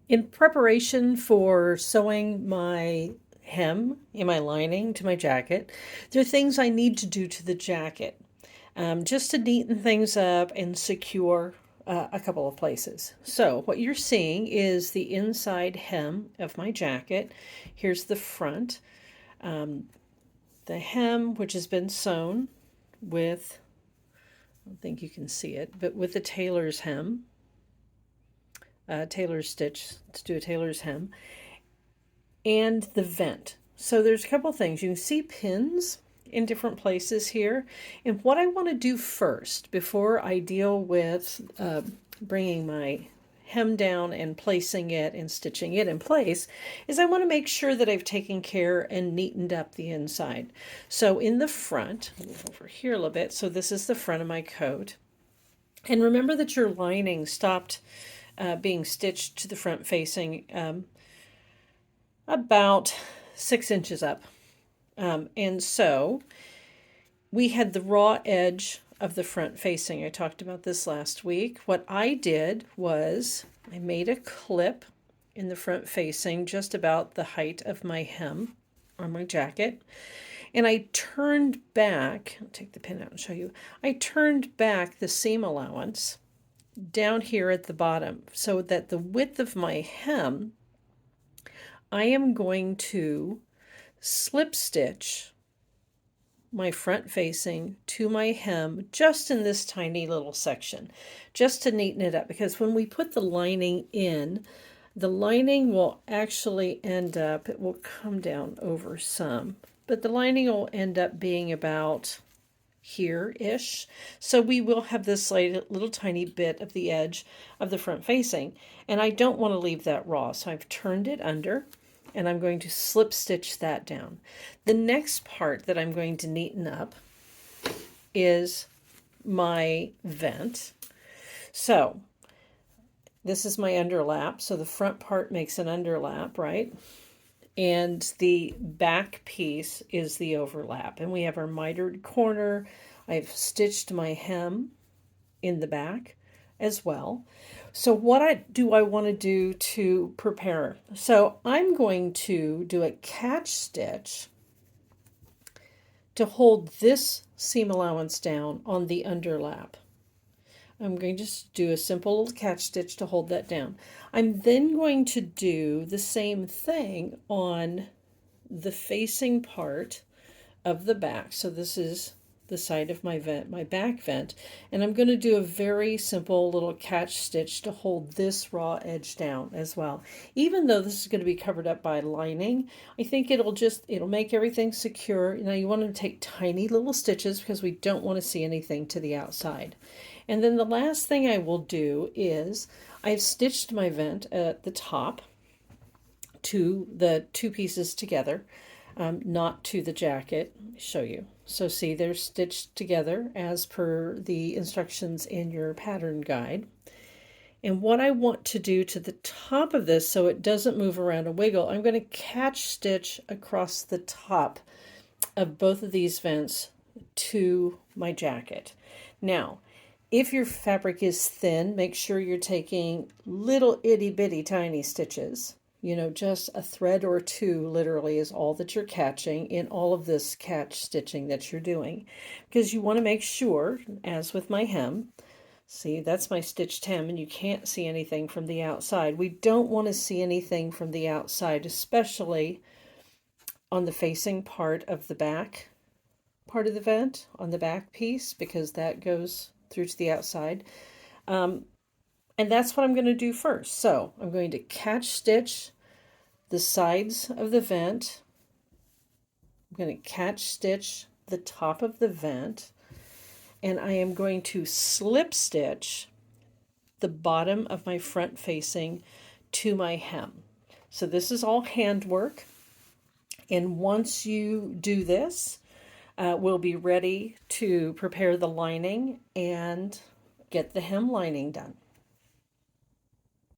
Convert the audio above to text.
In preparation for sewing my hem and my lining to my jacket, there are things I need to do to the jacket just to neaten things up and secure a couple of places. So what you're seeing is the inside hem of my jacket. Here's the front. The hem, which has been sewn with, I don't think you can see it, but with the tailor's hem, tailor's stitch, let's do a tailor's hem, and the vent. So there's a couple things. You can see pins in different places here. And what I want to do first, before I deal with bringing my hem down and placing it and stitching it in place, is I want to make sure that I've taken care and neatened up the inside. So in the front, move over here a little bit. So this is the front of my coat. And remember that your lining stopped being stitched to the front facing about 6 inches up. And so we had the raw edge of the front facing. I talked about this last week. What I did was I made a clip in the front facing just about the height of my hem on my jacket. And I turned back, I'll take the pin out and show you. I turned back the seam allowance down here at the bottom so that the width of my hem, I am going to slip stitch my front facing to my hem just in this tiny little section, just to neaten it up, because when we put the lining in, the lining will actually end up, it will come down over some, but the lining will end up being about here-ish. So we will have this little tiny bit of the edge of the front facing, and I don't want to leave that raw, so I've turned it under and I'm going to slip stitch that down. The next part that I'm going to neaten up is my vent. So this is my underlap. So the front part makes an underlap, right? And the back piece is the overlap. And we have our mitered corner. I've stitched my hem in the back as well. So what do I want to do to prepare? So I'm going to do a catch stitch to hold this seam allowance down on the underlap. I'm going to just do a simple little catch stitch to hold that down. I'm then going to do the same thing on the facing part of the back. So this is the side of my vent, my back vent, and I'm going to do a very simple little catch stitch to hold this raw edge down as well. Even though this is going to be covered up by lining, I think it'll make everything secure. Now you want to take tiny little stitches because we don't want to see anything to the outside. And then the last thing I will do is I've stitched my vent at the top to the two pieces together, not to the jacket. Let me show you. So see, they're stitched together as per the instructions in your pattern guide. And what I want to do to the top of this, so it doesn't move around and wiggle, I'm going to catch stitch across the top of both of these vents to my jacket. Now, if your fabric is thin, make sure you're taking little itty bitty tiny stitches. You know, just a thread or two literally is all that you're catching in all of this catch stitching that you're doing. Because you want to make sure, as with my hem, see, that's my stitched hem and you can't see anything from the outside. We don't want to see anything from the outside, especially on the facing part of the back part of the vent, on the back piece, because that goes through to the outside. And that's what I'm going to do first. So I'm going to catch stitch the sides of the vent. I'm going to catch stitch the top of the vent, and I am going to slip stitch the bottom of my front facing to my hem. So this is all handwork, and once you do this, we'll be ready to prepare the lining and get the hem lining done.